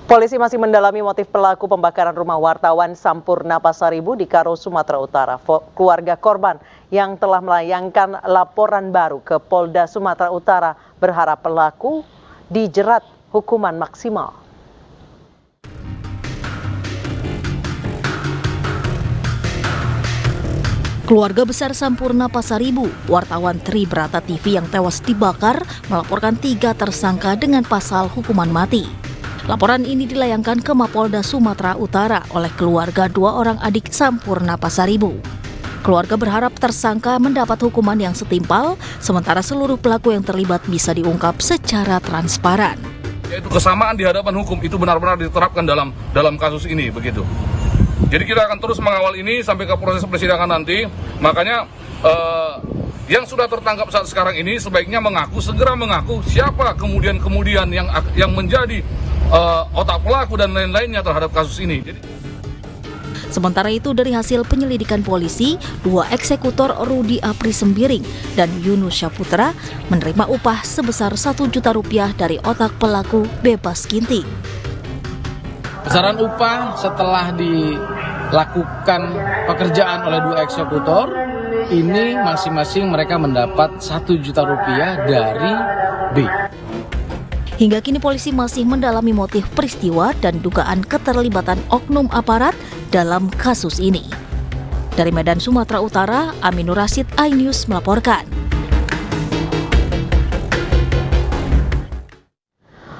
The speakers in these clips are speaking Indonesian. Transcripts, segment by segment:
Polisi masih mendalami motif pelaku pembakaran rumah wartawan Sampurna Pasaribu di Karo, Sumatera Utara. Keluarga korban yang telah melayangkan laporan baru ke Polda Sumatera Utara berharap pelaku dijerat hukuman maksimal. Keluarga besar Sampurna Pasaribu, wartawan Tribrata TV yang tewas dibakar, melaporkan 3 tersangka dengan pasal hukuman mati. Laporan ini dilayangkan ke Mapolda Sumatera Utara oleh keluarga 2 orang adik Sampurna Pasaribu. Keluarga berharap tersangka mendapat hukuman yang setimpal, sementara seluruh pelaku yang terlibat bisa diungkap secara transparan. Yaitu kesamaan di hadapan hukum itu benar-benar diterapkan dalam kasus ini, begitu. Jadi kita akan terus mengawal ini sampai ke proses persidangan nanti. Makanya yang sudah tertangkap saat sekarang ini sebaiknya segera mengaku siapa kemudian yang menjadi otak pelaku dan lain-lainnya terhadap kasus ini. Sementara itu, dari hasil penyelidikan polisi, 2 eksekutor Rudi Apri Sembiring dan Yunus Syaputra menerima upah sebesar Rp1 juta dari otak pelaku bebas ginting. Besaran upah setelah dilakukan pekerjaan oleh 2 eksekutor, ini masing-masing mereka mendapat Rp1 juta dari B. Hingga kini polisi masih mendalami motif peristiwa dan dugaan keterlibatan oknum aparat dalam kasus ini. Dari Medan, Sumatera Utara, Aminur Rasid, iNews melaporkan.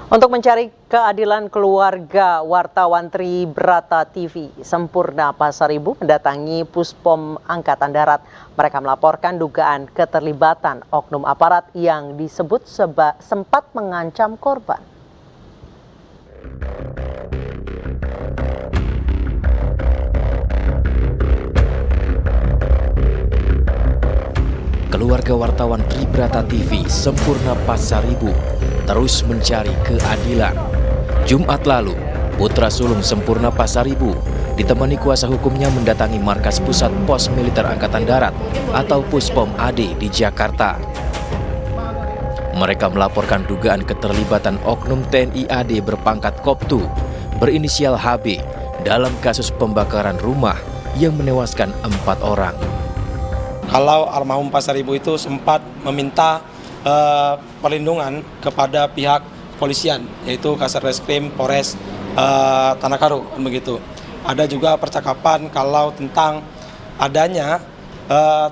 Untuk mencari keadilan keluarga, wartawan Tribrata TV Sampurna Pasaribu mendatangi Puspom Angkatan Darat. Mereka melaporkan dugaan keterlibatan oknum aparat yang disebut sempat mengancam korban. Keluarga wartawan Tribrata TV Sampurna Pasaribu terus mencari keadilan. Jumat lalu, putra sulung Sampurna Pasaribu ditemani kuasa hukumnya mendatangi markas Pusat Pos Militer Angkatan Darat atau Puspom AD di Jakarta. Mereka melaporkan dugaan keterlibatan oknum TNI AD berpangkat Koptu berinisial HB dalam kasus pembakaran rumah yang menewaskan 4 orang. Kalau almarhum Pasaribu itu sempat meminta perlindungan kepada pihak polisian, yaitu Kasat Reskrim Polres Tanah Karo, begitu. Ada juga percakapan kalau tentang adanya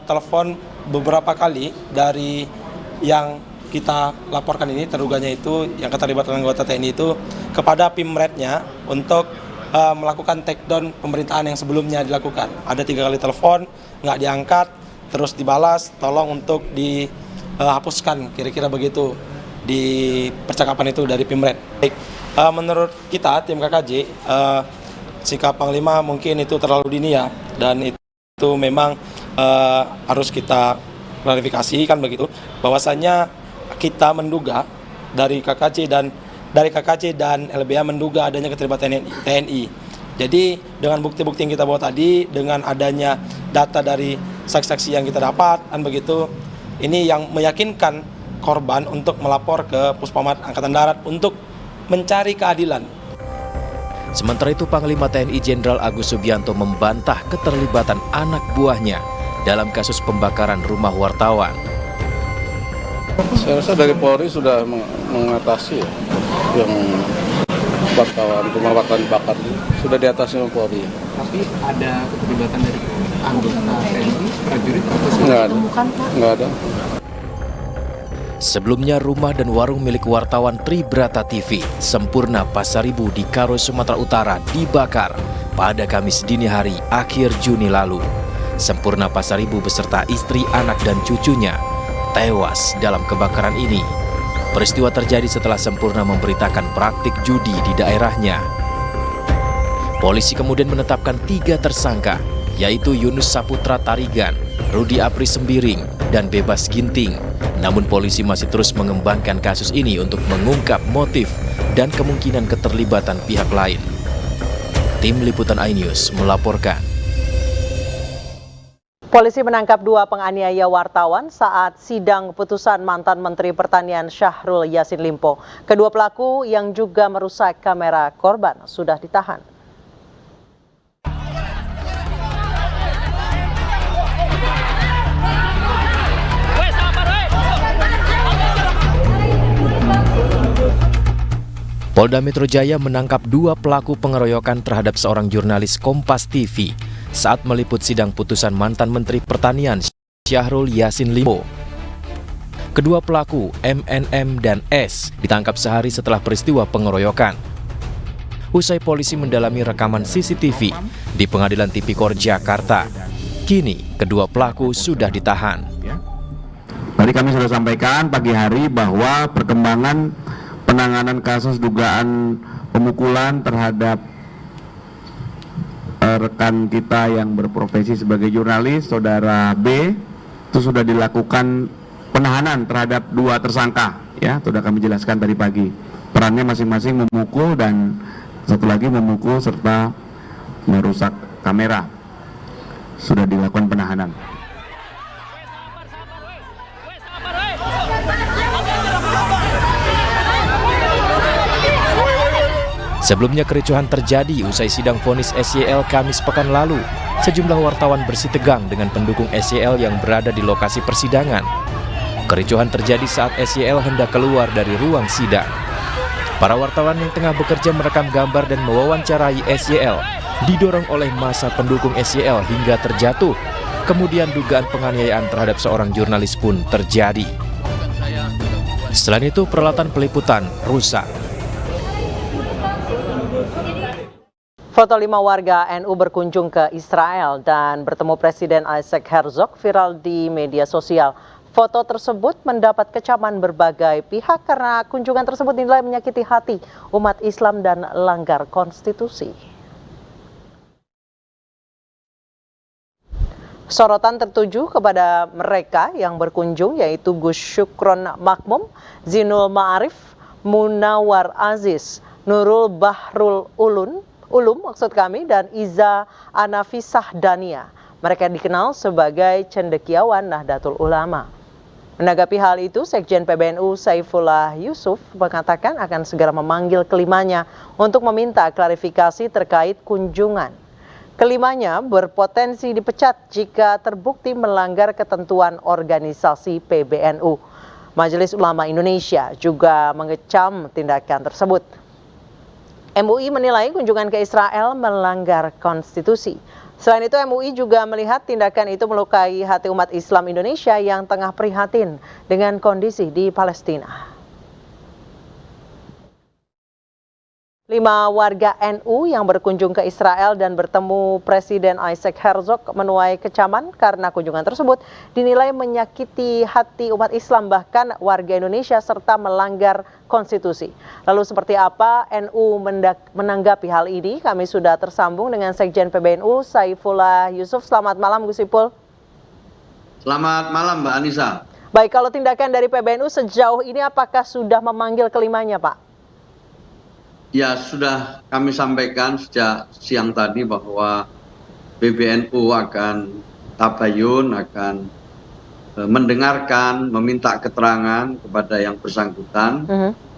telepon beberapa kali dari yang kita laporkan ini, terduga itu yang keterlibatan anggota TNI itu kepada Pimretnya untuk melakukan takedown pemerintahan yang sebelumnya dilakukan. Ada 3 kali telepon, nggak diangkat, terus dibalas, tolong untuk dihapuskan, kira-kira begitu di percakapan itu dari Pimret. Menurut kita, tim KKJ, sikap Panglima mungkin itu terlalu dini ya, dan itu memang harus kita klarifikasi kan begitu, bahwasanya kita menduga dari KKJ dan LBH menduga adanya keterlibatan TNI. Jadi dengan bukti-bukti yang kita bawa tadi, dengan adanya data dari saksi-saksi yang kita dapat, kan begitu, ini yang meyakinkan korban untuk melapor ke Puspamat Angkatan Darat untuk mencari keadilan. Sementara itu, Panglima TNI Jenderal Agus Subianto membantah keterlibatan anak buahnya dalam kasus pembakaran rumah wartawan. Saya rasa dari Polri sudah mengatasi ya, yang rumah wartawan dibakar sudah diatasi oleh Polri. Tapi ada keterlibatan dari anggota TNI, prajurit atau nggak ada. Sebelumnya, rumah dan warung milik wartawan Tribrata TV Sampurna Pasaribu di Karo, Sumatera Utara dibakar pada Kamis dini hari akhir Juni lalu. Sampurna Pasaribu beserta istri, anak, dan cucunya tewas dalam kebakaran ini. Peristiwa terjadi setelah Sampurna memberitakan praktik judi di daerahnya. Polisi kemudian menetapkan 3 tersangka, yaitu Yunus Saputra Tarigan, Rudi Apri Sembiring, dan Bebas Ginting. Namun polisi masih terus mengembangkan kasus ini untuk mengungkap motif dan kemungkinan keterlibatan pihak lain. Tim Liputan iNews melaporkan. Polisi menangkap 2 penganiaya wartawan saat sidang putusan mantan Menteri Pertanian Syahrul Yassin Limpo. Kedua pelaku yang juga merusak kamera korban sudah ditahan. Polda Metro Jaya menangkap 2 pelaku pengeroyokan terhadap seorang jurnalis Kompas TV saat meliput sidang putusan mantan Menteri Pertanian Syahrul Yassin Limpo. Kedua pelaku, MNM dan S, ditangkap sehari setelah peristiwa pengeroyokan. Usai polisi mendalami rekaman CCTV di Pengadilan Tipikor Jakarta, kini kedua pelaku sudah ditahan. Tadi kami sudah sampaikan pagi hari bahwa perkembangan penanganan kasus dugaan pemukulan terhadap rekan kita yang berprofesi sebagai jurnalis, saudara B, itu sudah dilakukan penahanan terhadap 2 tersangka, ya, sudah kami jelaskan tadi pagi. Perannya masing-masing memukul dan satu lagi memukul serta merusak kamera. Sudah dilakukan penahanan. Sebelumnya kericuhan terjadi usai sidang vonis SYL Kamis pekan lalu. Sejumlah wartawan bersitegang dengan pendukung SYL yang berada di lokasi persidangan. Kericuhan terjadi saat SYL hendak keluar dari ruang sidang. Para wartawan yang tengah bekerja merekam gambar dan mewawancarai SYL didorong oleh massa pendukung SYL hingga terjatuh. Kemudian dugaan penganiayaan terhadap seorang jurnalis pun terjadi. Selain itu, peralatan peliputan rusak. Foto 5 warga NU berkunjung ke Israel dan bertemu Presiden Isaac Herzog viral di media sosial. Foto tersebut mendapat kecaman berbagai pihak karena kunjungan tersebut dinilai menyakiti hati umat Islam dan langgar konstitusi. Sorotan tertuju kepada mereka yang berkunjung yaitu Gus Syukron Makmum, Zinul Ma'arif, Munawar Aziz, Nurul Bahrul Ulum dan Iza Anafisah Dania. Mereka dikenal sebagai cendekiawan Nahdlatul Ulama. Menanggapi hal itu, Sekjen PBNU Saifullah Yusuf mengatakan akan segera memanggil kelimanya untuk meminta klarifikasi terkait kunjungan. Kelimanya berpotensi dipecat jika terbukti melanggar ketentuan organisasi PBNU. Majelis Ulama Indonesia juga mengecam tindakan tersebut. MUI menilai kunjungan ke Israel melanggar konstitusi. Selain itu, MUI juga melihat tindakan itu melukai hati umat Islam Indonesia yang tengah prihatin dengan kondisi di Palestina. 5 warga NU yang berkunjung ke Israel dan bertemu Presiden Isaac Herzog menuai kecaman karena kunjungan tersebut dinilai menyakiti hati umat Islam bahkan warga Indonesia serta melanggar konstitusi. Lalu seperti apa NU menanggapi hal ini? Kami sudah tersambung dengan Sekjen PBNU Saifullah Yusuf. Selamat malam Gus Ipul. Selamat malam Mbak Anissa. Baik, kalau tindakan dari PBNU sejauh ini apakah sudah memanggil kelimanya Pak? Ya, sudah kami sampaikan sejak siang tadi bahwa PBNU akan tabayun, akan mendengarkan, meminta keterangan kepada yang bersangkutan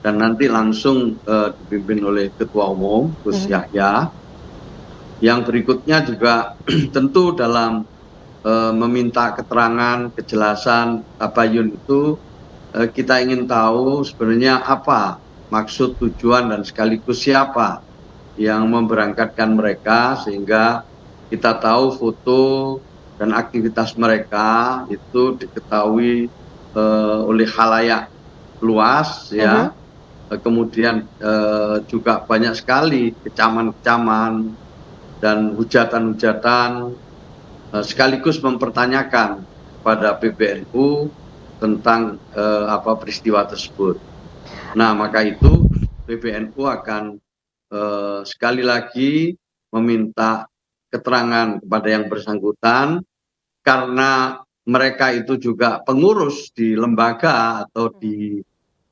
dan nanti langsung dipimpin oleh Ketua Umum Gus Yahya. Yang berikutnya juga tentu dalam meminta keterangan, kejelasan, tabayun itu kita ingin tahu sebenarnya apa maksud, tujuan, dan sekaligus siapa yang memberangkatkan mereka sehingga kita tahu foto dan aktivitas mereka itu diketahui oleh khalayak luas ya. Kemudian juga banyak sekali kecaman-kecaman dan hujatan-hujatan sekaligus mempertanyakan pada PBNU tentang peristiwa tersebut. Nah, maka itu PBNU akan sekali lagi meminta keterangan kepada yang bersangkutan karena mereka itu juga pengurus di lembaga atau di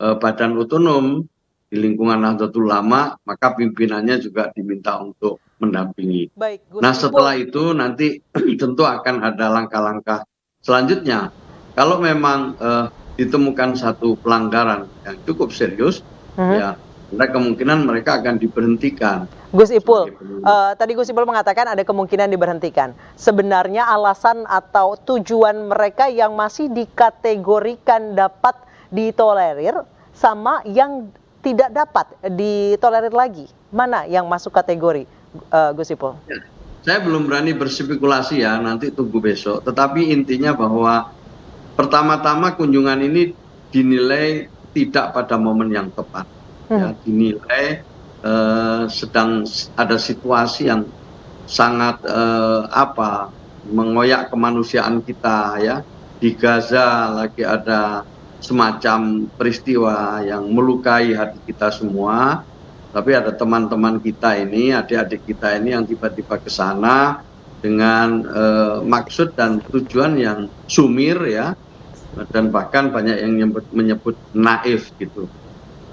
badan otonom di lingkungan Nahdlatul Ulama, maka pimpinannya juga diminta untuk mendampingi. Baik, Gus Nah, Ipul. setelah itu nanti tentu akan ada langkah-langkah selanjutnya. Kalau memang ditemukan satu pelanggaran yang cukup serius, ya ada kemungkinan mereka akan diberhentikan. Gus Ipul, tadi Gus Ipul mengatakan ada kemungkinan diberhentikan. Sebenarnya alasan atau tujuan mereka yang masih dikategorikan dapat ditolerir sama yang tidak dapat ditolerir lagi, mana yang masuk kategori, Gus Ipul? Ya, saya belum berani berspekulasi ya, nanti tunggu besok. Tetapi intinya bahwa pertama-tama kunjungan ini dinilai tidak pada momen yang tepat. Ya, dinilai sedang ada situasi yang sangat mengoyak kemanusiaan kita ya. Di Gaza lagi ada semacam peristiwa yang melukai hati kita semua. Tapi ada teman-teman kita ini, adik-adik kita ini yang tiba-tiba ke sana dengan maksud dan tujuan yang sumir ya. Dan bahkan banyak yang menyebut naif gitu.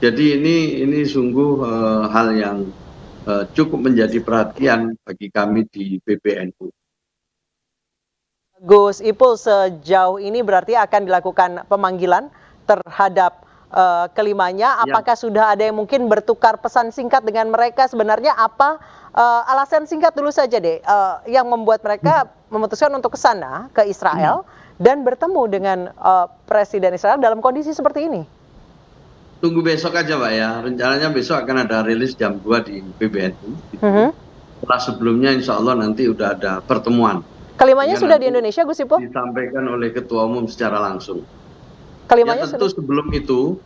Jadi ini sungguh hal yang cukup menjadi perhatian bagi kami di PBNU. Gus Ipul, sejauh ini berarti akan dilakukan pemanggilan terhadap kelimanya. Apakah sudah ada yang mungkin bertukar pesan singkat dengan mereka? Sebenarnya apa alasan singkat dulu saja deh yang membuat mereka memutuskan untuk ke sana, ke Israel, dan bertemu dengan Presiden Israel dalam kondisi seperti ini? Tunggu besok aja Pak ya, rencananya besok akan ada rilis jam 2 di PBNU. Setelah sebelumnya insya Allah nanti udah ada pertemuan. Kelimanya sudah di Indonesia, Gus Ipul? Disampaikan oleh Ketua Umum secara langsung. Kelimanya ya tentu sudah... sebelum itu,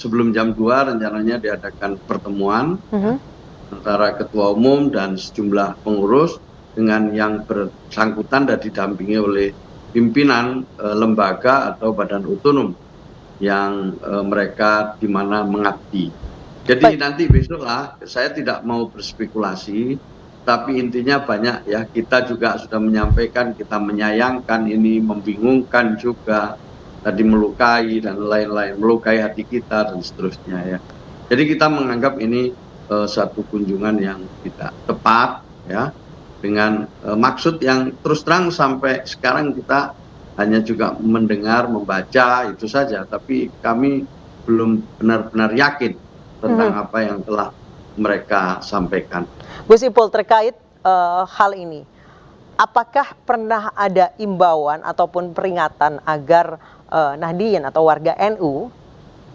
sebelum jam 2 rencananya diadakan pertemuan antara Ketua Umum dan sejumlah pengurus dengan yang bersangkutan dan didampingi oleh pimpinan lembaga atau badan otonom yang mereka di mana mengabdi. Jadi nanti besoklah, saya tidak mau berspekulasi, tapi intinya banyak ya, kita juga sudah menyampaikan, kita menyayangkan ini, membingungkan juga, tadi melukai dan lain-lain, melukai hati kita dan seterusnya ya. Jadi kita menganggap ini satu kunjungan yang tidak tepat ya, dengan maksud yang terus terang sampai sekarang kita hanya juga mendengar, membaca itu saja, tapi kami belum benar-benar yakin tentang apa yang telah mereka sampaikan. Gus Ipul, terkait hal ini, apakah pernah ada imbauan ataupun peringatan agar Nahdien atau warga NU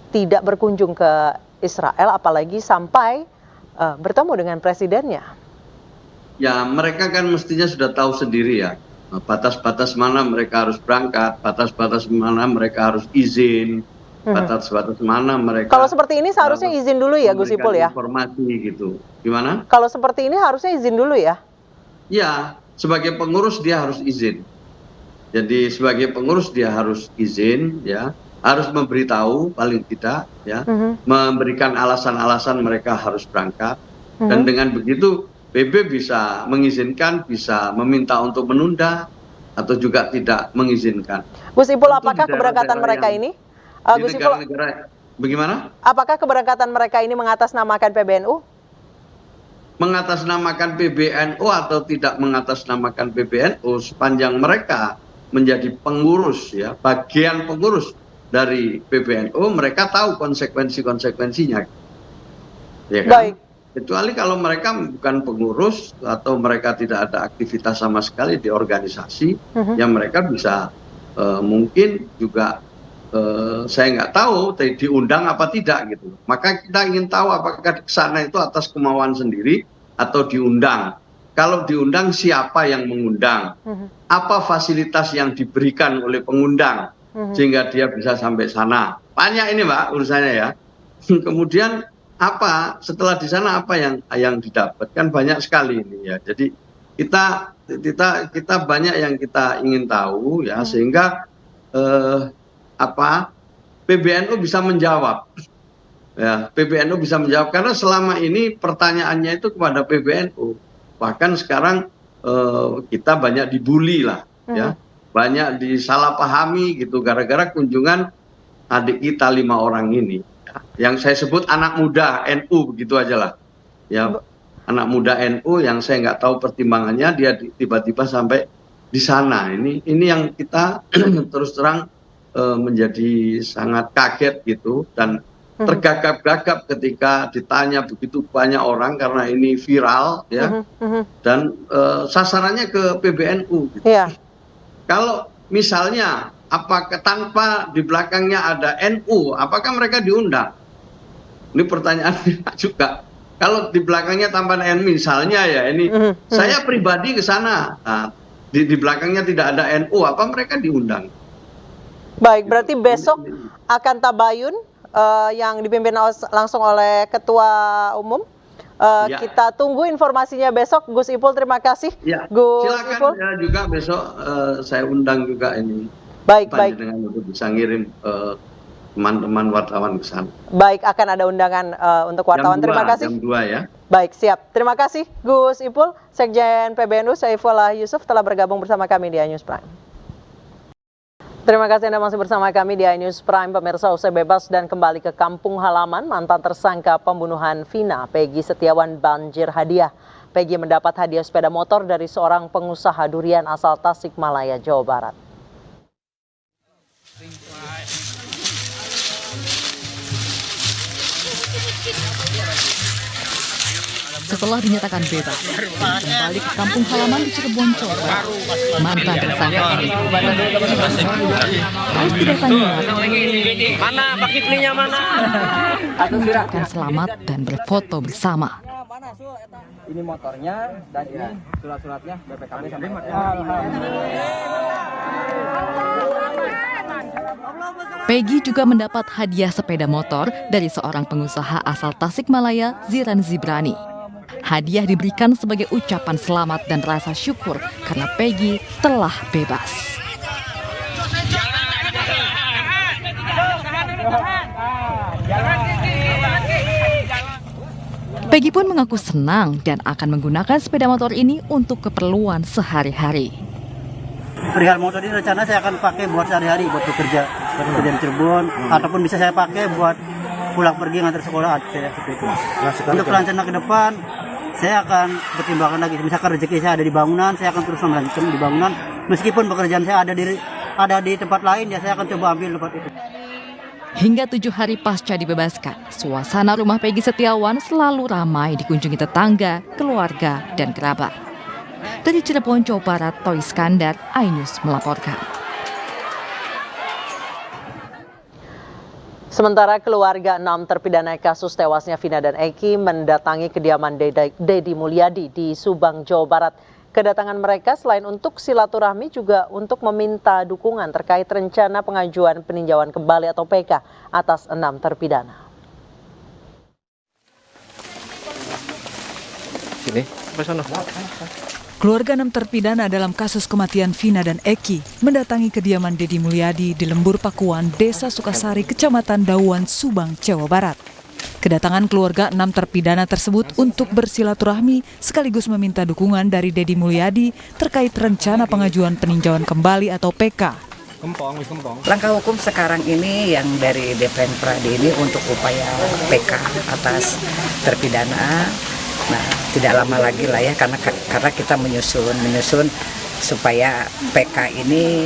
tidak berkunjung ke Israel, apalagi sampai bertemu dengan presidennya? Ya, mereka kan mestinya sudah tahu sendiri ya, batas-batas mana mereka harus berangkat, batas-batas mana mereka harus izin, batas-batas mana mereka... Kalau seperti ini seharusnya izin dulu ya, Gus Ipul ya? Informasi gitu. Gimana? Kalau seperti ini harusnya izin dulu ya? Ya, sebagai pengurus dia harus izin. Jadi sebagai pengurus dia harus izin ya, harus memberitahu paling tidak ya, memberikan alasan-alasan mereka harus berangkat. Dan dengan begitu PB bisa mengizinkan, bisa meminta untuk menunda, atau juga tidak mengizinkan. Gus Ipul, apakah keberangkatan mereka ini? Gus Ipul, bagaimana? Apakah keberangkatan mereka ini mengatasnamakan PBNU? Mengatasnamakan PBNU atau tidak mengatasnamakan PBNU, sepanjang mereka menjadi pengurus ya, bagian pengurus dari PBNU, mereka tahu konsekuensi-konsekuensinya. Ya kan? Baik. Kecuali kalau mereka bukan pengurus atau mereka tidak ada aktivitas sama sekali di organisasi, yang mereka bisa mungkin juga saya nggak tahu diundang apa tidak gitu. Maka kita ingin tahu apakah ke sana itu atas kemauan sendiri atau diundang. Kalau diundang siapa yang mengundang? Apa fasilitas yang diberikan oleh pengundang sehingga dia bisa sampai sana? Banyak ini Mbak urusannya ya. Kemudian apa setelah di sana apa yang didapatkan banyak sekali ini ya. Jadi kita banyak yang kita ingin tahu ya, sehingga PBNU bisa menjawab ya, PBNU bisa menjawab karena selama ini pertanyaannya itu kepada PBNU, bahkan sekarang kita banyak dibully lah ya, banyak disalahpahami gitu gara-gara kunjungan adik kita 5 orang ini. yang saya sebut anak muda NU begitu aja lah. Ya, anak muda NU yang saya nggak tahu pertimbangannya dia tiba-tiba sampai di sana. Ini yang kita terus terang menjadi sangat kaget gitu dan tergagap-gagap ketika ditanya begitu banyak orang karena ini viral ya dan sasarannya ke PBNU. Gitu. Yeah. Kalau misalnya apakah tanpa di belakangnya ada NU, apakah mereka diundang? Ini pertanyaan juga. Kalau di belakangnya tanpa NU misalnya ya ini saya pribadi ke sana, nah, di belakangnya tidak ada NU, apa mereka diundang? Baik, berarti besok akan tabayun yang dipimpin langsung oleh Ketua Umum. Ya. Kita tunggu informasinya besok. Gus Ipul, terima kasih. Ya, Gus silakan Ipul. ya juga besok saya undang juga ini. Baik, baik. Dengan untuk bisa ngirim teman-teman wartawan ke sana. Baik, akan ada undangan untuk wartawan. Terima kasih. Jam 2 ya. Baik, siap. Terima kasih Gus Ipul, Sekjen PBNU Saifullah Yusuf telah bergabung bersama kami di iNews Prime. Terima kasih Anda masih bersama kami di iNews Prime. Pemirsa, usai bebas dan kembali ke kampung halaman, mantan tersangka pembunuhan Vina, Peggy Setiawan banjir hadiah. Peggy mendapat hadiah sepeda motor dari seorang pengusaha durian asal Tasikmalaya, Jawa Barat. Setelah dinyatakan bebas, kembali ke kampung halaman di Cirebon, Jawa Barat. Mantan tersangka harus didatangi mana paketnya mana? akan selamat dan berfoto bersama. Ini motornya dan ini surat-suratnya BPKB sampai. Peggy juga mendapat hadiah sepeda motor dari seorang pengusaha asal Tasikmalaya, Ziran Zibrani. Hadiah diberikan sebagai ucapan selamat dan rasa syukur karena Peggy telah bebas. Peggy pun mengaku senang dan akan menggunakan sepeda motor ini untuk keperluan sehari-hari. Perihal motor ini rencana saya akan pakai buat sehari-hari, buat bekerja di Cirebon, ataupun bisa saya pakai buat pulang pergi ngantar sekolah saya seperti itu. Untuk rencana ke depan, saya akan pertimbangkan lagi. Misalkan rezeki saya ada di bangunan, saya akan terus melanjutkan di bangunan. Meskipun pekerjaan saya ada di tempat lain, ya saya akan coba ambil tempat itu. Hingga 7 hari pasca dibebaskan, suasana rumah Peggy Setiawan selalu ramai dikunjungi tetangga, keluarga, dan kerabat. Dari Cirebon, Jawa Barat, Toy Skandar, iNews melaporkan. Sementara keluarga 6 terpidana kasus tewasnya Vina dan Eki mendatangi kediaman Dedi Mulyadi di Subang, Jawa Barat. Kedatangan mereka selain untuk silaturahmi juga untuk meminta dukungan terkait rencana pengajuan peninjauan kembali atau PK atas 6 terpidana. Sini, sampai sana. Keluarga 6 terpidana dalam kasus kematian Vina dan Eki mendatangi kediaman Dedi Mulyadi di Lembur Pakuan, Desa Sukasari, Kecamatan Dauan, Subang, Jawa Barat. Kedatangan keluarga 6 terpidana tersebut untuk bersilaturahmi sekaligus meminta dukungan dari Dedi Mulyadi terkait rencana pengajuan peninjauan kembali atau PK. Langkah hukum sekarang ini yang dari DPN Pradi ini untuk upaya PK atas terpidana. Nah, tidak lama lagi lah ya karena kita menyusun supaya PK ini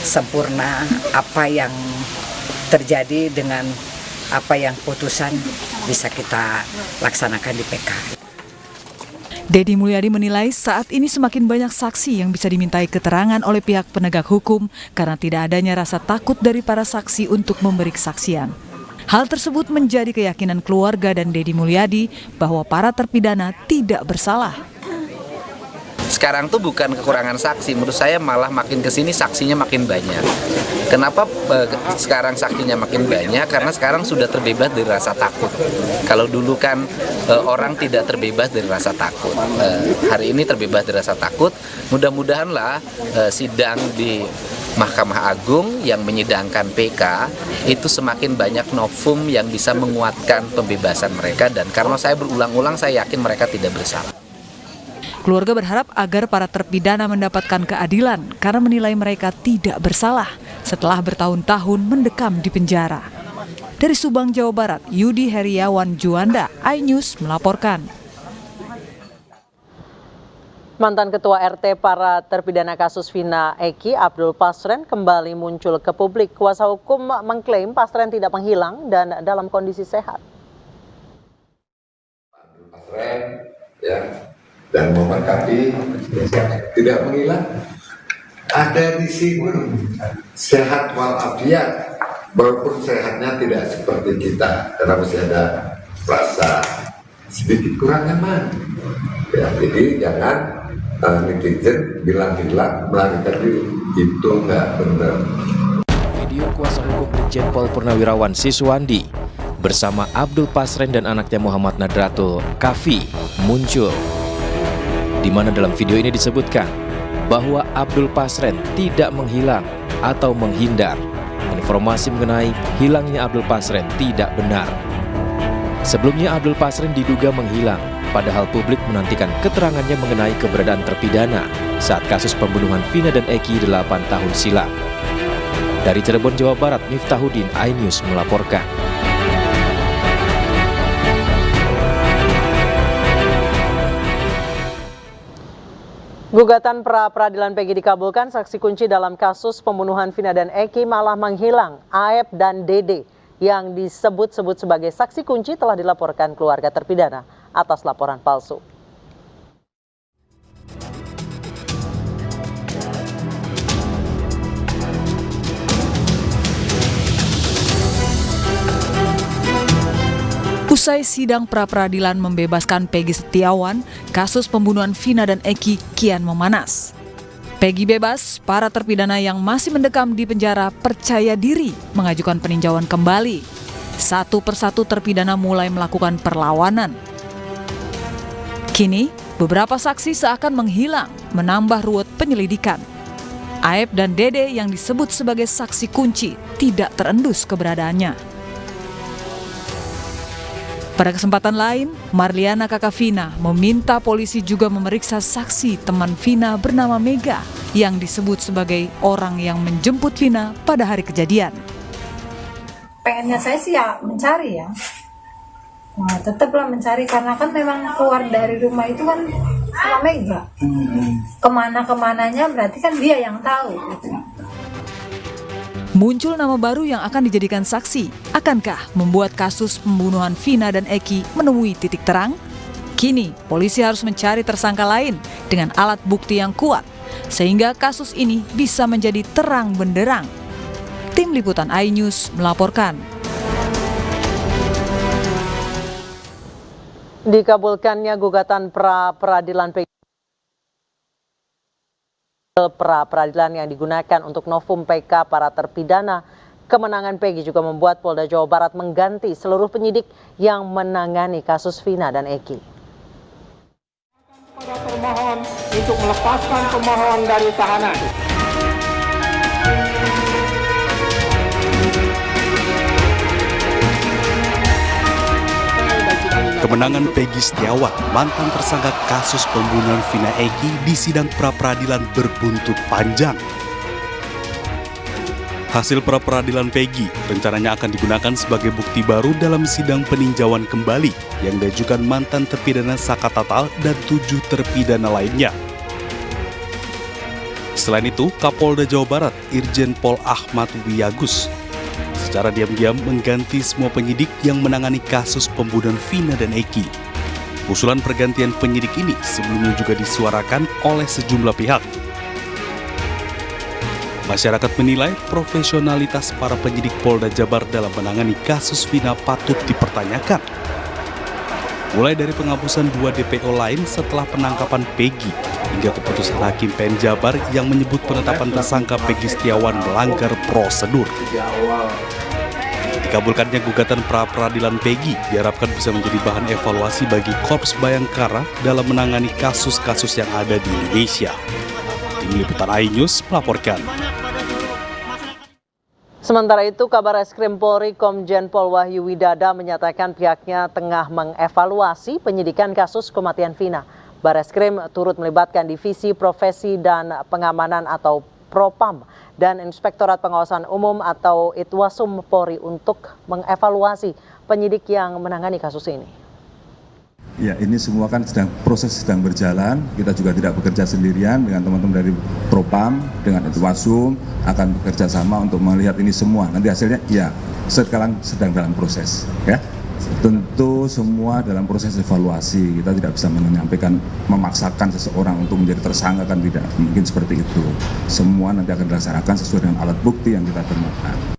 sempurna apa yang terjadi dengan apa yang putusan bisa kita laksanakan di PK. Dedi Mulyadi menilai saat ini semakin banyak saksi yang bisa dimintai keterangan oleh pihak penegak hukum karena tidak adanya rasa takut dari para saksi untuk memberi kesaksian. Hal tersebut menjadi keyakinan keluarga dan Dedi Mulyadi bahwa para terpidana tidak bersalah. Sekarang tuh bukan kekurangan saksi, menurut saya malah makin kesini saksinya makin banyak. Kenapa sekarang saksinya makin banyak? Karena sekarang sudah terbebas dari rasa takut. Kalau dulu kan orang tidak terbebas dari rasa takut. Hari ini terbebas dari rasa takut. Mudah-mudahanlah sidang di Mahkamah Agung yang menyidangkan PK itu semakin banyak novum yang bisa menguatkan pembebasan mereka. Dan karena saya berulang-ulang, saya yakin mereka tidak bersalah. Keluarga berharap agar para terpidana mendapatkan keadilan karena menilai mereka tidak bersalah setelah bertahun-tahun mendekam di penjara. Dari Subang, Jawa Barat, Yudi Heriawan Juanda, iNews melaporkan. Mantan Ketua RT para terpidana kasus Vina Eki, Abdul Pasren, kembali muncul ke publik. Kuasa hukum mengklaim Pasren tidak menghilang dan dalam kondisi sehat. Pasren ya, dan Muhammad Kafi tidak menghilang, ada di sini sehat walafiat, walaupun sehatnya tidak seperti kita karena masih ada rasa sedikit kurang nyaman ya, jadi jangan netizen bilang hilang melarikan diri, itu nggak benar. Video kuasa hukum Brigjen Pol Purnawirawan Siswandi bersama Abdul Pasren dan anaknya Muhammad Nadratul Kafi muncul, di mana dalam video ini disebutkan bahwa Abdul Pasren tidak menghilang atau menghindar. Informasi mengenai hilangnya Abdul Pasren tidak benar. Sebelumnya Abdul Pasren diduga menghilang, padahal publik menantikan keterangannya mengenai keberadaan terpidana saat kasus pembunuhan Vina dan Eki 8 tahun silam. Dari Cirebon, Jawa Barat, Miftahudin, iNews melaporkan. Gugatan pra-peradilan Peggy dikabulkan, saksi kunci dalam kasus pembunuhan Vina dan Eki malah menghilang. Aep dan Dede yang disebut-sebut sebagai saksi kunci telah dilaporkan keluarga terpidana atas laporan palsu. Usai sidang pra-peradilan membebaskan Peggy Setiawan, kasus pembunuhan Vina dan Eki kian memanas. Peggy bebas, para terpidana yang masih mendekam di penjara percaya diri mengajukan peninjauan kembali. Satu persatu terpidana mulai melakukan perlawanan. Kini, beberapa saksi seakan menghilang, menambah ruwet penyelidikan. Aep dan Dede yang disebut sebagai saksi kunci tidak terendus keberadaannya. Pada kesempatan lain, Marliana kakak Vina meminta polisi juga memeriksa saksi teman Vina bernama Mega yang disebut sebagai orang yang menjemput Vina pada hari kejadian. Pengennya saya sih ya mencari ya. Nah, tetaplah mencari karena kan memang keluar dari rumah itu kan sama Mega. Kemana-kemananya berarti kan dia yang tahu. Muncul nama baru yang akan dijadikan saksi. Akankah membuat kasus pembunuhan Vina dan Eki menemui titik terang? Kini, polisi harus mencari tersangka lain dengan alat bukti yang kuat, sehingga kasus ini bisa menjadi terang benderang. Tim Liputan iNews melaporkan. Dikabulkannya gugatan pra-peradilan pra-peradilan yang digunakan untuk novum PK para terpidana. Kemenangan Peggy juga membuat Polda Jawa Barat mengganti seluruh penyidik yang menangani kasus Vina dan Eki. Kepada termohon untuk melepaskan pemohon dari tahanan. Kemenangan Peggy Setiawan, mantan tersangka kasus pembunuhan Vina Eki di sidang pra-peradilan berbuntut panjang. Hasil pra-peradilan Peggy rencananya akan digunakan sebagai bukti baru dalam sidang peninjauan kembali yang diajukan mantan terpidana Saka Tatal dan 7 terpidana lainnya. Selain itu, Kapolda Jawa Barat, Irjen Pol Ahmad Wiyagus, secara diam-diam mengganti semua penyidik yang menangani kasus pembunuhan Vina dan Eki. Usulan pergantian penyidik ini sebelumnya juga disuarakan oleh sejumlah pihak. Masyarakat menilai profesionalitas para penyidik Polda Jabar dalam menangani kasus Vina patut dipertanyakan. Mulai dari penghapusan 2 DPO lain setelah penangkapan Peggy, hingga keputusan Hakim PN Jabar yang menyebut penetapan tersangka Peggy Setiawan melanggar prosedur. Dikabulkannya gugatan pra-peradilan Peggy diharapkan bisa menjadi bahan evaluasi bagi Korps Bayangkara dalam menangani kasus-kasus yang ada di Indonesia. Tim Liputan iNews melaporkan. Sementara itu, Kabar Reskrim Polri Komjen Pol Wahyu Widada menyatakan pihaknya tengah mengevaluasi penyidikan kasus kematian Vina. Barreskrim turut melibatkan Divisi Profesi dan Pengamanan atau Propam dan Inspektorat Pengawasan Umum atau Itwasum Polri untuk mengevaluasi penyidik yang menangani kasus ini. Ya, ini semua kan proses sedang berjalan. Kita juga tidak bekerja sendirian, dengan teman-teman dari Propam, dengan Itwasum akan bekerja sama untuk melihat ini semua. Nanti hasilnya ya sekarang sedang dalam proses, ya. Tentu semua dalam proses evaluasi. Kita tidak bisa menyampaikan, memaksakan seseorang untuk menjadi tersangka, kan tidak mungkin seperti itu. Semua nanti akan dilaksanakan sesuai dengan alat bukti yang kita temukan.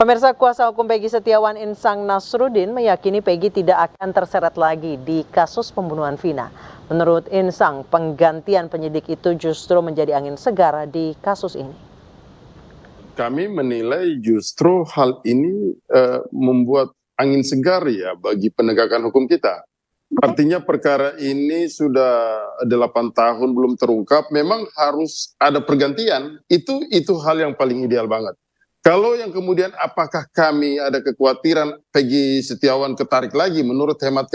Pemirsa, kuasa hukum Peggy Setiawan Insang Nasruddin meyakini Peggy tidak akan terseret lagi di kasus pembunuhan Vina. Menurut Insang, penggantian penyidik itu justru menjadi angin segar di kasus ini. Kami menilai justru hal ini membuat angin segar ya bagi penegakan hukum kita. Artinya perkara ini sudah 8 tahun belum terungkap, memang harus ada pergantian. Itu hal yang paling ideal banget. Kalau yang kemudian apakah kami ada kekhawatiran Peggy Setiawan ketarik lagi, menurut hemat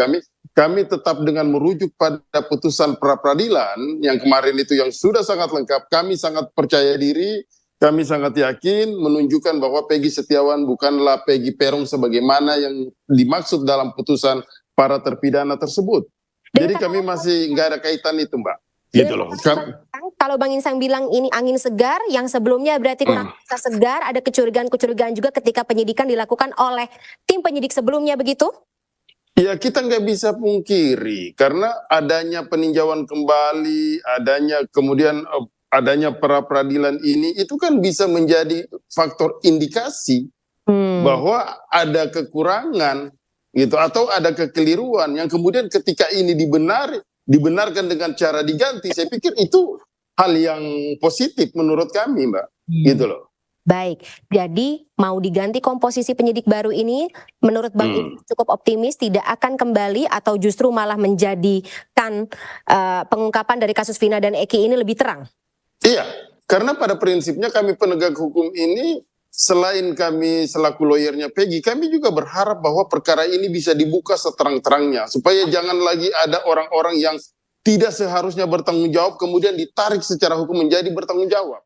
kami tetap dengan merujuk pada putusan pra-peradilan yang kemarin itu yang sudah sangat lengkap. Kami sangat percaya diri, kami sangat yakin menunjukkan bahwa Peggy Setiawan bukanlah Peggy Peron sebagaimana yang dimaksud dalam putusan para terpidana tersebut. Jadi kami masih nggak ada kaitan itu, Mbak. Gitu loh. Kalau Bang Insang bilang ini angin segar, yang sebelumnya berarti kurang segar, ada kecurigaan-kecurigaan juga ketika penyidikan dilakukan oleh tim penyidik sebelumnya, begitu? Ya, kita nggak bisa pungkiri karena adanya peninjauan kembali, adanya pra-peradilan ini itu kan bisa menjadi faktor indikasi bahwa ada kekurangan gitu atau ada kekeliruan yang kemudian ketika ini dibenarkan dengan cara diganti, saya pikir itu hal yang positif menurut kami, Mbak. Gitu loh. Baik, jadi mau diganti komposisi penyidik baru ini, menurut Bang cukup optimis tidak akan kembali atau justru malah menjadikan pengungkapan dari kasus Vina dan Eki ini lebih terang? Iya, karena pada prinsipnya kami penegak hukum ini, selain kami selaku lawyernya Peggy, kami juga berharap bahwa perkara ini bisa dibuka seterang-terangnya, supaya jangan lagi ada orang-orang yang tidak seharusnya bertanggung jawab, kemudian ditarik secara hukum menjadi bertanggung jawab.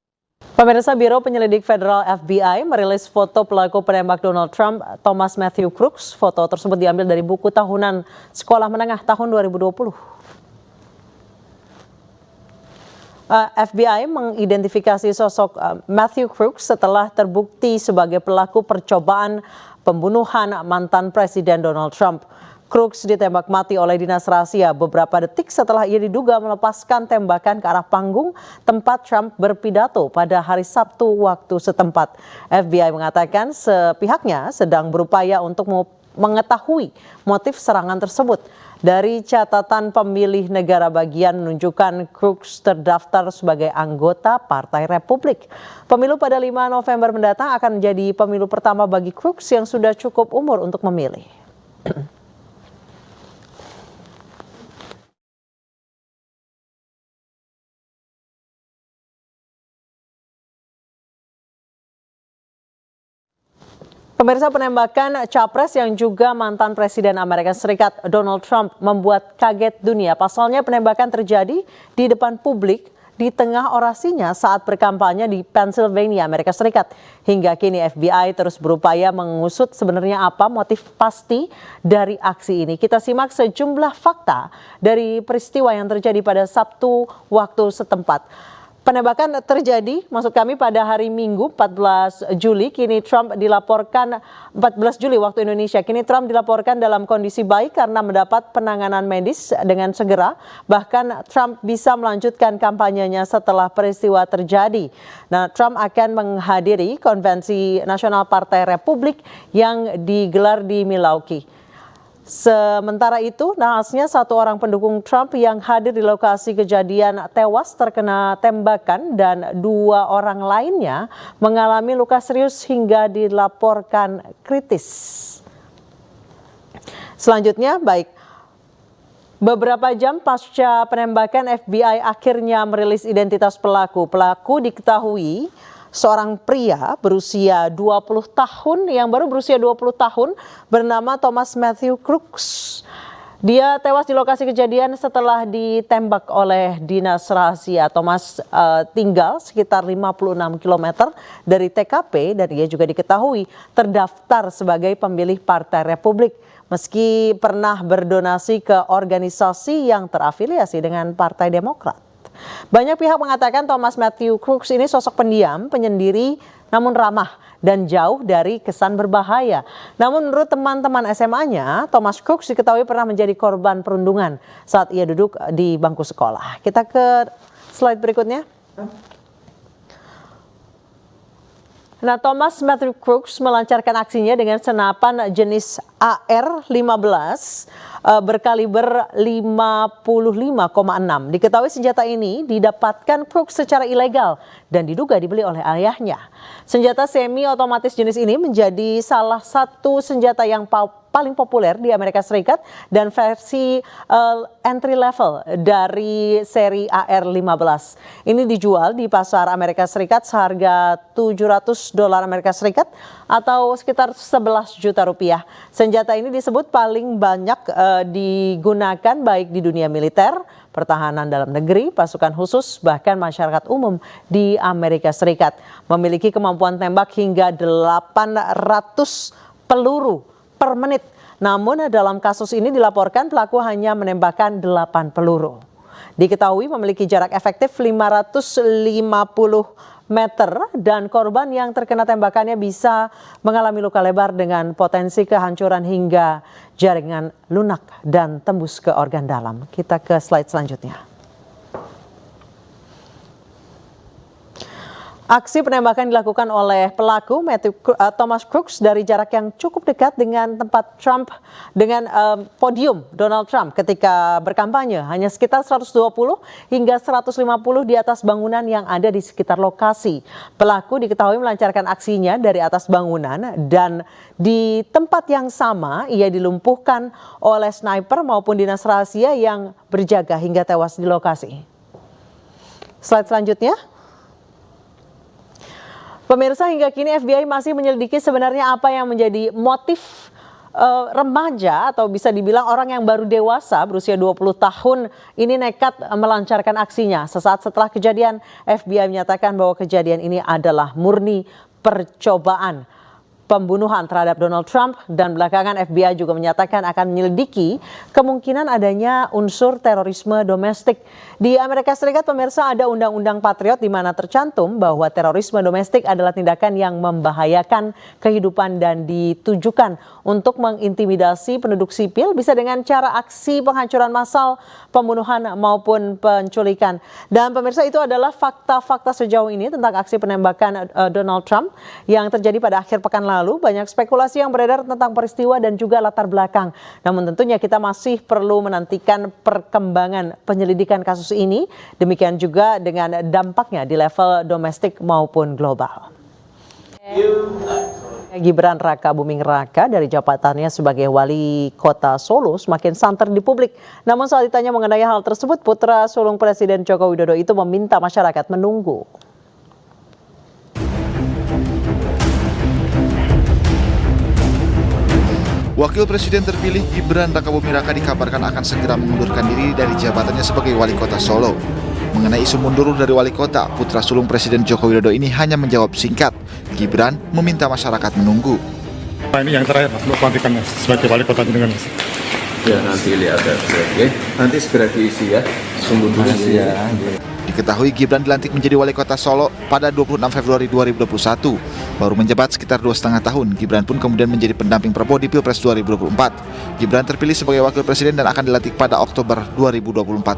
Pemirsa, Biro Penyelidik Federal FBI merilis foto pelaku penembak Donald Trump, Thomas Matthew Crooks. Foto tersebut diambil dari buku tahunan Sekolah Menengah tahun 2020. FBI mengidentifikasi sosok Matthew Crooks setelah terbukti sebagai pelaku percobaan pembunuhan mantan Presiden Donald Trump. Crooks ditembak mati oleh dinas rahasia beberapa detik setelah ia diduga melepaskan tembakan ke arah panggung tempat Trump berpidato pada hari Sabtu waktu setempat. FBI mengatakan pihaknya sedang berupaya untuk mengetahui motif serangan tersebut. Dari catatan pemilih negara bagian menunjukkan Crooks terdaftar sebagai anggota Partai Republik. Pemilu pada 5 November mendatang akan menjadi pemilu pertama bagi Crooks yang sudah cukup umur untuk memilih. Pemirsa, penembakan capres yang juga mantan Presiden Amerika Serikat Donald Trump membuat kaget dunia. Pasalnya penembakan terjadi di depan publik di tengah orasinya saat berkampanye di Pennsylvania, Amerika Serikat. Hingga kini FBI terus berupaya mengusut sebenarnya apa motif pasti dari aksi ini. Kita simak sejumlah fakta dari peristiwa yang terjadi pada Sabtu waktu setempat. Penembakan terjadi, maksud kami pada hari Minggu 14 Juli, kini Trump dilaporkan 14 Juli waktu Indonesia. Kini Trump dilaporkan dalam kondisi baik karena mendapat penanganan medis dengan segera. Bahkan Trump bisa melanjutkan kampanyenya setelah peristiwa terjadi. Nah, Trump akan menghadiri konvensi nasional Partai Republik yang digelar di Milwaukee. Sementara itu, nahasnya satu orang pendukung Trump yang hadir di lokasi kejadian tewas terkena tembakan dan 2 orang lainnya mengalami luka serius hingga dilaporkan kritis. Selanjutnya, beberapa jam pasca penembakan, FBI akhirnya merilis identitas pelaku. Pelaku diketahui seorang pria berusia 20 tahun yang baru berusia 20 tahun bernama Thomas Matthew Crooks. Dia tewas di lokasi kejadian setelah ditembak oleh dinas rahasia. Thomas tinggal sekitar 56 km dari TKP dan ia juga diketahui terdaftar sebagai pemilih Partai Republik meski pernah berdonasi ke organisasi yang terafiliasi dengan Partai Demokrat. Banyak pihak mengatakan Thomas Matthew Crooks ini sosok pendiam, penyendiri, namun ramah dan jauh dari kesan berbahaya. Namun menurut teman-teman SMA-nya, Thomas Crooks diketahui pernah menjadi korban perundungan saat ia duduk di bangku sekolah. Kita ke slide berikutnya. Nah, Thomas Matthew Crooks melancarkan aksinya dengan senapan jenis AR-15 berkaliber 55,6. Diketahui senjata ini didapatkan Crooks secara ilegal dan diduga dibeli oleh ayahnya. Senjata semi otomatis jenis ini menjadi salah satu senjata yang paling populer di Amerika Serikat dan versi entry level dari seri AR-15. Ini dijual di pasar Amerika Serikat seharga $700 Amerika Serikat atau sekitar 11 juta rupiah. Senjata ini disebut paling banyak digunakan baik di dunia militer, pertahanan dalam negeri, pasukan khusus, bahkan masyarakat umum di Amerika Serikat. Memiliki kemampuan tembak hingga 800 peluru per menit. Namun dalam kasus ini dilaporkan pelaku hanya menembakkan 8 peluru. Diketahui memiliki jarak efektif 550 meter dan korban yang terkena tembakannya bisa mengalami luka lebar dengan potensi kehancuran hingga jaringan lunak dan tembus ke organ dalam. Kita ke slide selanjutnya. Aksi penembakan dilakukan oleh pelaku Thomas Crooks dari jarak yang cukup dekat dengan tempat Trump, dengan podium Donald Trump ketika berkampanye, hanya sekitar 120 hingga 150 di atas bangunan yang ada di sekitar lokasi. Pelaku diketahui melancarkan aksinya dari atas bangunan dan di tempat yang sama ia dilumpuhkan oleh sniper maupun dinas rahasia yang berjaga hingga tewas di lokasi. Slide selanjutnya. Pemirsa, hingga kini FBI masih menyelidiki sebenarnya apa yang menjadi motif remaja atau bisa dibilang orang yang baru dewasa berusia 20 tahun ini nekat melancarkan aksinya. Sesaat setelah kejadian, FBI menyatakan bahwa kejadian ini adalah murni percobaan pembunuhan terhadap Donald Trump dan belakangan FBI juga menyatakan akan menyelidiki kemungkinan adanya unsur terorisme domestik. Di Amerika Serikat, pemirsa, ada Undang-Undang Patriot di mana tercantum bahwa terorisme domestik adalah tindakan yang membahayakan kehidupan dan ditujukan untuk mengintimidasi penduduk sipil, bisa dengan cara aksi penghancuran massal, pembunuhan maupun penculikan. Dan pemirsa, itu adalah fakta-fakta sejauh ini tentang aksi penembakan Donald Trump yang terjadi pada akhir pekan lalu. Banyak spekulasi yang beredar tentang peristiwa dan juga latar belakang. Namun tentunya kita masih perlu menantikan perkembangan penyelidikan kasus ini. Demikian juga dengan dampaknya di level domestik maupun global. Gibran Raka Buming Raka dari jabatannya sebagai wali kota Solo semakin santer di publik. Namun saat ditanya mengenai hal tersebut, putra sulung Presiden Joko Widodo itu meminta masyarakat menunggu. Wakil Presiden terpilih Gibran Raka Buming Raka dikabarkan akan segera mengundurkan diri dari jabatannya sebagai wali kota Solo. Mengenai isu mundur dari wali kota, putra sulung Presiden Joko Widodo ini hanya menjawab singkat. Gibran meminta masyarakat menunggu. Ini yang terakhir, Mas, untuk pelantikannya sebagai wali kota dengan Mas. Ya, nanti lihat aja, nanti segera diisi ya, sungguh ya. Diketahui Gibran dilantik menjadi wali kota Solo pada 26 Februari 2021. Baru menjabat sekitar 2,5 tahun, Gibran pun kemudian menjadi pendamping Prabowo di Pilpres 2024. Gibran terpilih sebagai wakil presiden dan akan dilantik pada Oktober 2024.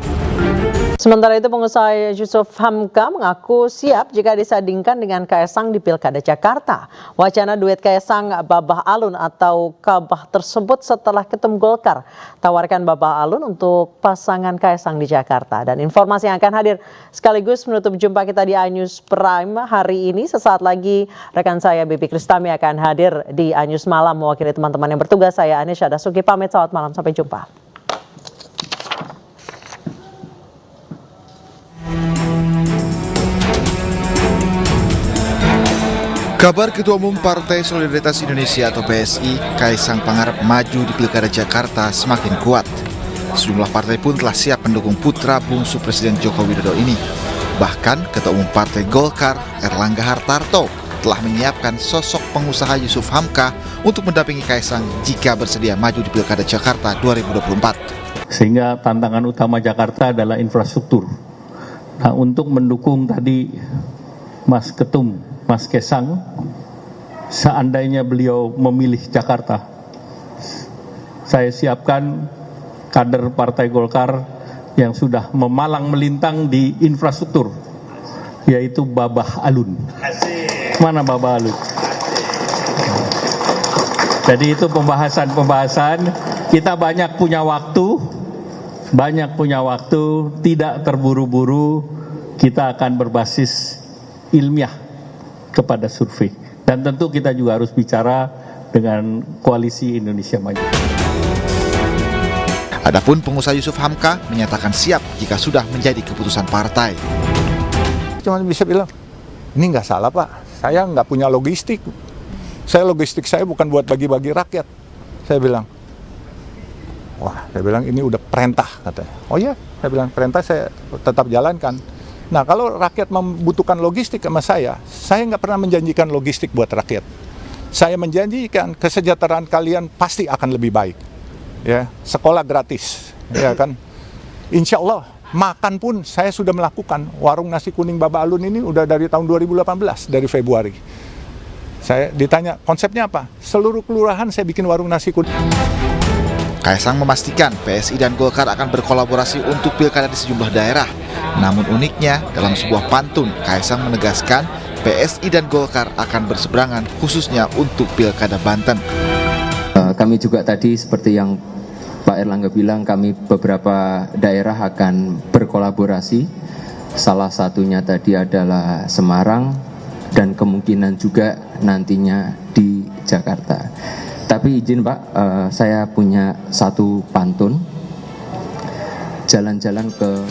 Sementara itu, pengusaha Yusuf Hamka mengaku siap jika disandingkan dengan Kaesang di Pilkada Jakarta. Wacana duet Kaesang Babah Alun atau Kabah tersebut setelah Ketum Golkar tawarkan Babah Alun untuk pasangan Kaesang di Jakarta. Dan informasi yang akan hadir sekaligus menutup jumpa kita di iNews Prime hari ini. Sesaat lagi rekan saya Bibi Kristami akan hadir di iNews Malam mewakili teman-teman yang bertugas. Saya Anisha Dasuki pamit, selamat malam, sampai jumpa. Kabar Ketua Umum Partai Solidaritas Indonesia atau PSI, Kaesang Pangarep maju di Pilkada Jakarta semakin kuat. Sejumlah partai pun telah siap mendukung putra bungsu Presiden Joko Widodo ini. Bahkan Ketua Umum Partai Golkar, Erlangga Hartarto, telah menyiapkan sosok pengusaha Yusuf Hamka untuk mendampingi Kaisang jika bersedia maju di Pilkada Jakarta 2024. Sehingga tantangan utama Jakarta adalah infrastruktur. Nah, untuk mendukung tadi Mas Ketum, Mas Kaisang, seandainya beliau memilih Jakarta, saya siapkan kader Partai Golkar yang sudah memalang melintang di infrastruktur, yaitu Babah Alun. Mana Babah Alun? Jadi itu pembahasan-pembahasan, kita banyak punya waktu, tidak terburu-buru, kita akan berbasis ilmiah kepada survei. Dan tentu kita juga harus bicara dengan Koalisi Indonesia Maju. Adapun pengusaha Yusuf Hamka menyatakan siap jika sudah menjadi keputusan partai. Cuma bisa bilang, ini nggak salah Pak, saya nggak punya logistik. Logistik saya bukan buat bagi-bagi rakyat. Saya bilang, wah, saya bilang ini udah perintah katanya. Oh iya, saya bilang perintah saya tetap jalankan. Nah kalau rakyat membutuhkan logistik sama saya nggak pernah menjanjikan logistik buat rakyat. Saya menjanjikan kesejahteraan kalian pasti akan lebih baik. Ya, sekolah gratis, ya kan. Insya Allah makan pun saya sudah melakukan. Warung nasi kuning Babah Alun ini udah dari tahun 2018, dari Februari. Saya ditanya konsepnya apa? Seluruh kelurahan saya bikin warung nasi kuning. Kaisang memastikan PSI dan Golkar akan berkolaborasi untuk pilkada di sejumlah daerah. Namun uniknya, dalam sebuah pantun, Kaisang menegaskan PSI dan Golkar akan berseberangan khususnya untuk pilkada Banten. Kami juga tadi seperti yang Pak Erlangga bilang, kami beberapa daerah akan berkolaborasi. Salah satunya tadi adalah Semarang dan kemungkinan juga nantinya di Jakarta. Tapi izin Pak, saya punya satu pantun. Jalan-jalan ke